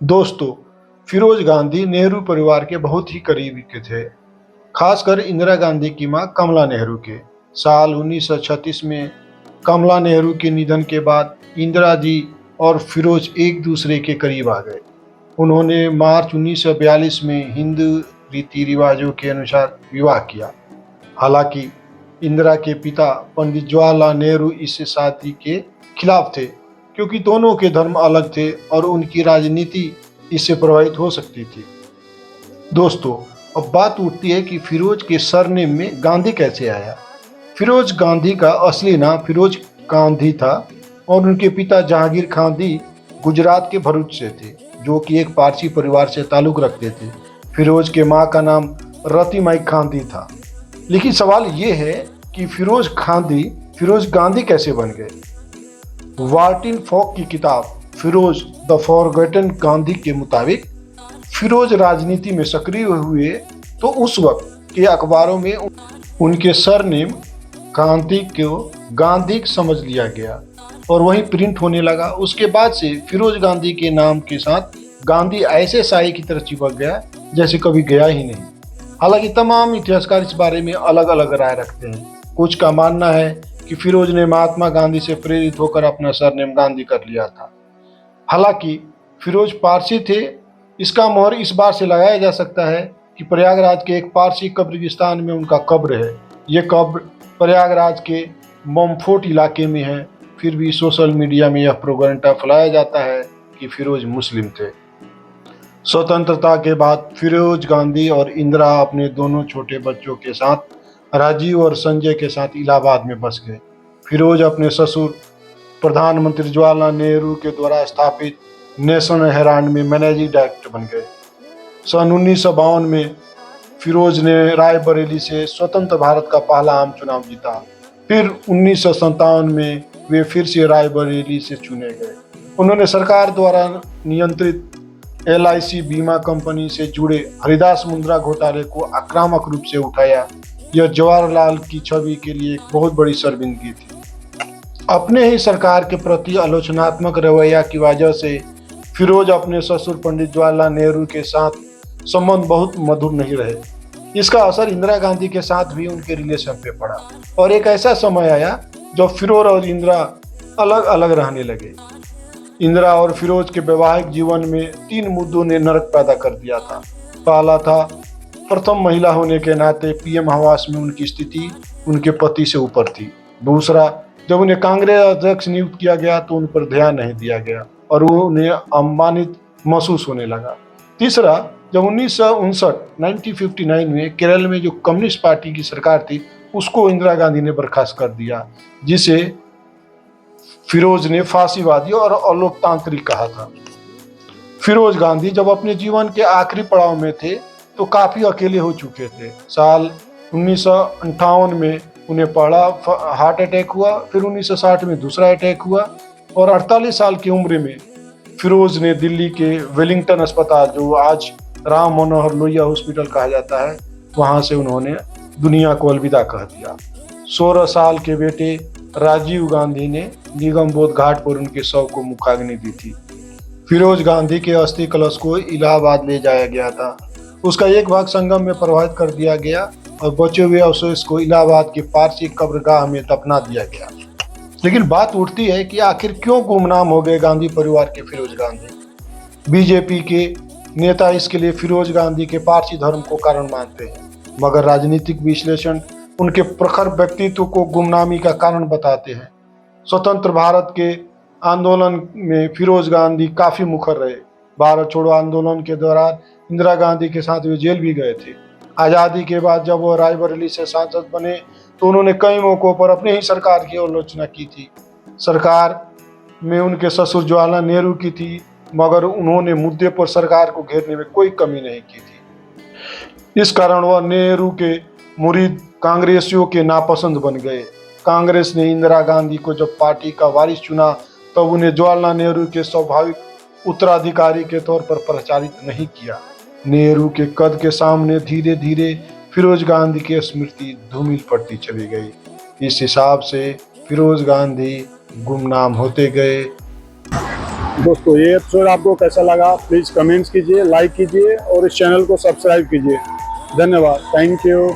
दोस्तों, फिरोज गांधी नेहरू परिवार के बहुत ही करीबी के थे, खासकर इंदिरा गांधी की मां कमला नेहरू के। साल 1936 में कमला नेहरू के निधन के बाद इंदिरा जी और फिरोज एक दूसरे के करीब आ गए। उन्होंने मार्च 1942 में हिंदू रीति रिवाजों के अनुसार विवाह किया। हालांकि इंदिरा के पिता पंडित जवाहरलाल नेहरू इस शादी के खिलाफ थे, क्योंकि दोनों के धर्म अलग थे और उनकी राजनीति इससे प्रभावित हो सकती थी। दोस्तों, अब बात उठती है कि फिरोज के सरनेम में गांधी कैसे आया। फिरोज गांधी का असली नाम फिरोज गांधी था और उनके पिता जहांगीर गांधी गुजरात के भरूच से थे, जो कि एक पारसी परिवार से ताल्लुक रखते थे। फिरोज के माँ का नाम रतिमाई गांधी था। लेकिन सवाल ये है कि फिरोज गांधी कैसे बन गए। मार्टिन फॉक की किताब फिरोज द फॉरगॉटन गांधी के मुताबिक फिरोज राजनीति में सक्रिय हुए तो उस वक्त के अखबारों में उनके सरनेम गांधी को गांधी समझ लिया गया और वही प्रिंट होने लगा। उसके बाद से फिरोज गांधी के नाम के साथ गांधी ऐसे साई की तरह चिपक गया जैसे कभी गया ही नहीं। हालांकि तमाम इतिहासकार इस बारे में अलग अलग राय रखते हैं। कुछ का मानना है कि फिरोज ने महात्मा गांधी से प्रेरित होकर अपना सरनेम गांधी कर लिया था। हालांकि फिरोज पारसी थे। इसका मोहर इस बात से लगाया जा सकता है कि प्रयागराज के एक पारसी कब्रिस्तान में उनका कब्र है। ये कब्र प्रयागराज के ममफोर्ट इलाके में है। फिर भी सोशल मीडिया में यह प्रोपेगेंडा फैलाया जाता है कि फिरोज मुस्लिम थे। स्वतंत्रता के बाद फिरोज गांधी और इंदिरा अपने दोनों छोटे बच्चों के साथ राजीव और संजय के साथ इलाहाबाद में बस गए। फिरोज अपने ससुर प्रधानमंत्री जवाहरलाल नेहरू के द्वारा स्थापित नेशनल हेराल्ड में मैनेजिंग डायरेक्टर बन गए। सन 1952 में फिरोज ने रायबरेली से स्वतंत्र भारत का पहला आम चुनाव जीता। फिर 1957 में वे फिर से रायबरेली से चुने गए। उन्होंने सरकार द्वारा नियंत्रित LIC बीमा कंपनी से जुड़े हरिदास मुंद्रा घोटाले को आक्रामक रूप से उठाया। यह जवाहरलाल की छवि के लिए एक बहुत बड़ी शर्मिंदगी थी। अपने ही सरकार के प्रति आलोचनात्मक रवैया की वजह से फिरोज अपने ससुर पंडित जवाहरलाल नेहरू के साथ संबंध बहुत मधुर नहीं रहे। इसका असर इंदिरा गांधी के साथ भी उनके रिलेशन पे पड़ा और एक ऐसा समय आया जब फिरोज और इंदिरा अलग अलग रहने लगे। इंदिरा और फिरोज के वैवाहिक जीवन में 3 मुद्दों ने नरक पैदा कर दिया था। पहला था, प्रथम महिला होने के नाते PM आवास में उनकी स्थिति उनके पति से ऊपर थी। दूसरा, जब उन्हें कांग्रेस अध्यक्ष नियुक्त किया गया तो उन पर ध्यान नहीं दिया गया और वो उन्हें अपमानित महसूस होने लगा। तीसरा, जब 1959 में केरल में जो कम्युनिस्ट पार्टी की सरकार थी उसको इंदिरा गांधी ने बर्खास्त कर दिया, जिसे फिरोज ने फांसीवादी और अलोकतांत्रिक कहा था। फिरोज गांधी जब अपने जीवन के आखिरी पड़ाव में थे तो काफी अकेले हो चुके थे। साल 1958 में उन्हें पहला हार्ट अटैक हुआ, फिर 1960 में दूसरा अटैक हुआ और 48 साल की उम्र में फिरोज ने दिल्ली के वेलिंगटन अस्पताल, जो आज राम मनोहर लोहिया हॉस्पिटल कहा जाता है, वहां से उन्होंने दुनिया को अलविदा कह दिया। 16 साल के बेटे राजीव गांधी ने निगम बोध घाट पर उनके शव को मुखाग्नि दी थी। फिरोज गांधी के अस्थि कलश को इलाहाबाद ले जाया गया था। उसका एक भाग संगम में प्रवाहित कर दिया गया और बचे हुए अवशेष को इलाहाबाद के पारसी कब्रगाह में दफना दिया गया। लेकिन बात उठती है कि आखिर क्यों गुमनाम हो गए गांधी परिवार के फिरोज गांधी। बीजेपी के नेता इसके लिए फिरोज गांधी के पारसी धर्म को कारण मानते हैं, मगर राजनीतिक विश्लेषण उनके प्रखर व्यक्तित्व को गुमनामी का कारण बताते हैं। स्वतंत्र भारत के आंदोलन में फिरोज गांधी काफी मुखर रहे। भारत छोड़ो आंदोलन के दौरान इंदिरा गांधी के साथ वे जेल भी गए थे। आज़ादी के बाद जब वो रायबरेली से सांसद बने तो उन्होंने कई मौकों पर अपनी ही सरकार की आलोचना की थी। सरकार में उनके ससुर जवाहरलाल नेहरू की थी, मगर उन्होंने मुद्दे पर सरकार को घेरने में कोई कमी नहीं की थी। इस कारण वह नेहरू के मुरीद कांग्रेसियों के नापसंद बन गए। कांग्रेस ने इंदिरा गांधी को जब पार्टी का वारिस चुना तब उन्हें जवाहरलाल नेहरू के स्वाभाविक उत्तराधिकारी के तौर पर प्रचारित नहीं किया। नेहरू के कद के सामने धीरे धीरे फिरोज गांधी की स्मृति धूमिल पड़ती चली गई। इस हिसाब से फिरोज गांधी गुमनाम होते गए। दोस्तों ये एपिसोड आपको कैसा लगा प्लीज़ कमेंट्स कीजिए, लाइक कीजिए और इस चैनल को सब्सक्राइब कीजिए। धन्यवाद, थैंक यू।